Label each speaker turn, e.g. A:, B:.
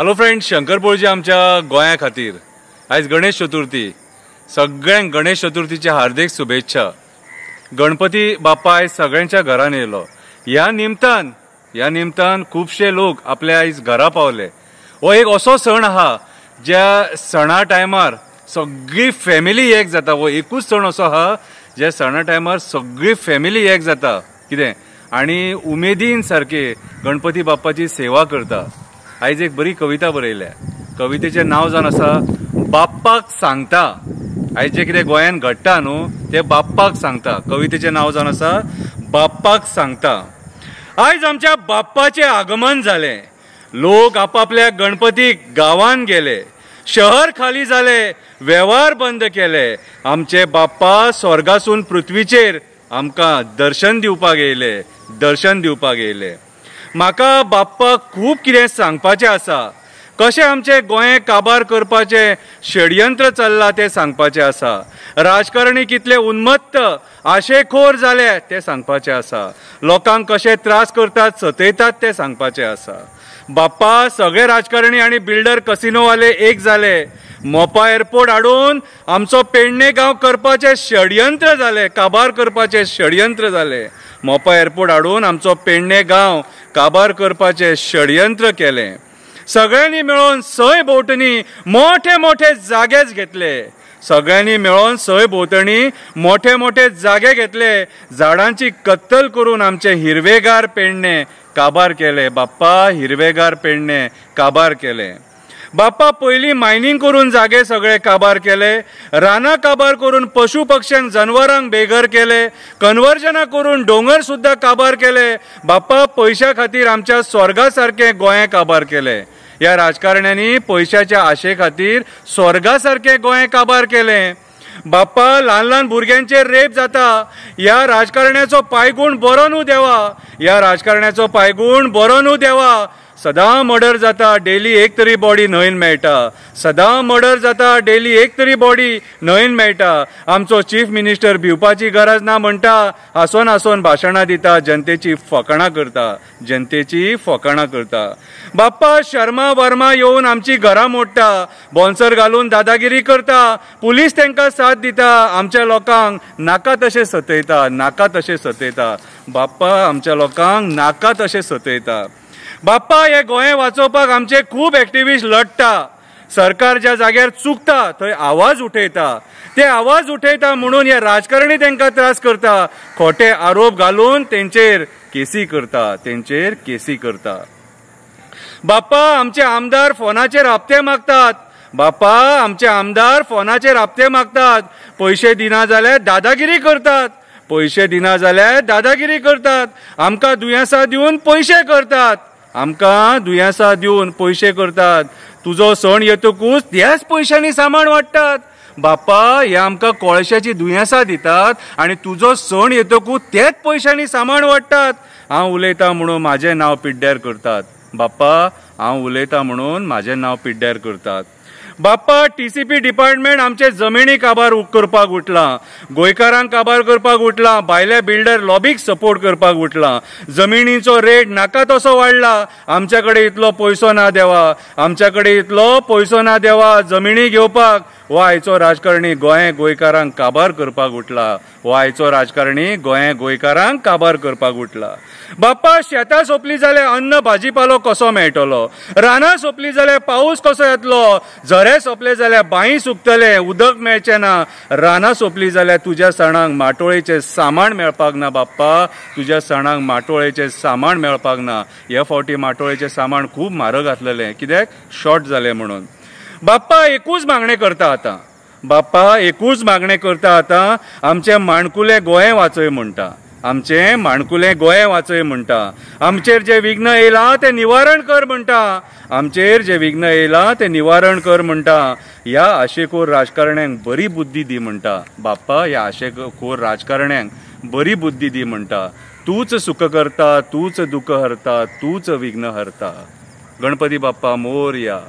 A: Hello friends, शंकरपोळजी आमच्या गोंया खातीर आज गणेश चतुर्थी. सगळ्यांक गणेश चतुर्थीच्या हार्दिक शुभेच्छा. गणपती बाप्पा आज सगळ्यांच्या घरान येयलो. ह्या निमतान खूबशे लोक आपल्या आयज घरा पावले. हो एक असो सण आहा ज्या सणा टायमार सगळी फॅमिली एक जाता. हो एकूच सण असो आहा ज्या सणा टायमार सगळी फॅमिली एक जाता कितें आनी उमेदीन सारके गणपती बाप्पाची सेवा करता. आयज एक बरी कविता बरयल्या. कवितेचें नांव जावन आसा बाप्पाक सांगता. आयज जे कितें गोंयान घडटा न्हू ते बाप्पाक सांगता. कवितेचें नांव जावन आसा बाप्पाक सांगता. आयज आमच्या बाप्पाचें आगमन जालें. लोक आपापल्या गणपतीक गांवांत गेले. शहर खाली जाले, वेव्हार बंद केले. आमचे बाप्पा स्वर्गासून पृथ्वीचेर आमकां दर्शन दिवपाक येयले. म्हाका बाप्पाक खूब कितें सांगपाचें आसा. कशें आमचे गोंय काबार करपाचें षडयंत्र चल्लां तें सांगपाचें आसा. राजकारणी कितले उन्मत्त आशेखोर जाले तें सांगपाचें आसा. लोकांक कशे त्रास करतात, सतयतात तें सांगपाचें आसा. बाप्पा, सगळे राजकारणी आनी बिल्डर कसिनोवाले एक जाले. मोपा एअरपोर्ट हाडून आमचो पेडणे गांव करपाचें षडयंत्र जालें, काबार करपाचें षडयंत्र जालें. मोपा एअरपोर्ट हाडून आमचो पेडणे गांव काबार करपाचें षडयंत्र केलें. सगळ्यांनी मेळून सय भोंवतणी मोठे मोठे जागेच घेतले. सगळ्यांनी मेळून सय भोंवतणी मोठे मोठे जागे घेतले. झाडांची कत्तल करून आमचे हिरवेगार पेडणे काबार केले. बाप्पा, हिरवेगार पेडणे काबार केले. बाप्पा, पयलीं मायनिंग करून जागे सगळे काबार केले. रानां काबार करून पशु पक्ष्यांक जनवरांक बेघर केले. कन्वर्जनां करून दोंगर सुद्दां काबार केले. बाप्पा, पैशा खातीर आमच्या स्वर्गा सारकें गोंय काबार केले. ह्या राजकारण्यांनी पैशाच्या आशे खातीर स्वर्गा सारकें गोंय काबार केलें. बाप्पा, ल्हान ल्हान भुरग्यांचेर रेप जाता. ह्या राजकारण्याचो पायगुण बरो न्हू देवा. ह्या राजकारण्याचो पायगुण बरो न्हू देवा. सदां मर्डर जाता, डेली एक तरी बॉडी न्हंयन मेळटा. सदां मर्डर जाता, डेली एक तरी बॉडी न्हंयन मेळटा. आमचो चीफ मिनिस्टर भिवपाची गरज ना म्हणटा, हांसोन हांसोन भाशणां दिता, जनतेची फकाणां करता. बाप्पा, शर्मा वर्मा येवन आमची घरां मोडटा. बॉन्सर घालून दादागिरी करता. पुलीस तांकां साथ दिता. आमच्या लोकांक नाका तशें सतयता. बाप्पा, आमच्या लोकांक नाका तशें सतयता. बाप्पा, हे गोंय वाचोवपाक आमचे खूब एक्टिविस्ट लढटा. सरकार ज्या जाग्यार चुकता थंय आवाज उठयता. ते आवाज उठयता म्हणून हे राजकारणी तांकां त्रास करता. खोटे आरोप घालून तेंचेर केसी करता. बाप्पा, आमचे आमदार फोनाचेर हप्ते मागतात. पैसे दिना जाल्यार दादागिरी करतात. आमकां दुयेंसां दिवन पयशे करतात. तुजो सण येतकूच त्याच पयशांनी सामान वाडटात. बाप्पा, हे आमकां कोळशाची दुयेंसां दितात आनी तुजो सण येतकूच तेच पयशांनी सामान वाडटात. हांव उलयतां म्हणून म्हाजें नांव पिड्ड्यार करतात. बाप्पा, हांव उलयतां म्हणून म्हाजें नांव पिड्ड्यार करतात. बाप्पा, टीसीपी डिपार्टमेंट आमचे जमिनी काबार करपाक उठला. गोंयकारांक काबार करपाक उठला. भायल्या बिल्डर लॉबीक सपोर्ट करपाक उठला. जमिनीचो रेट नाका तसो वाडला. आमच्या कडेन इतलो पैसो ना देवा जमिनी घेवपाक. हो आयचो राजकारणी गोंयकारांक काबार करपाक उठला. बाप्पा, शेतां सोंपली जाल्यार अन्न भाजीपालो कसो मेळटलो. रानां सोंपली जाल्यार पावस कसो येतलो. झरे सोंपले जाल्यार बांय सुकतले, उदक मेळचें ना. रानां सोंपली जाल्यार तुज्या सणांक माटोळेचें सामान मेळपाक ना. बाप्पा, तुज्या सणांक माटोळेचें सामान मेळपाक ना. ह्या फावटी माटोळेचें सामान खूब म्हारग आसलेलें, कित्याक शॉर्ट जालें म्हणून. बाप्पा, एकूच मागणें करता आतां. आमचे माणकुले गोंय वाचय म्हणटा. आमचेर जे विघ्न येयलां तें निवारण कर म्हणटा. ह्या आशेखोर राजकारण्यांक बरी बुद्धी दी म्हणटा. बाप्पा, ह्या आशेखोर राजकारण्यांक बरी बुद्धी दी म्हणटा. तूच सुख करता, तूच दुःख हरता, तूच विघ्न हरता. गणपती बाप्पा मोरया.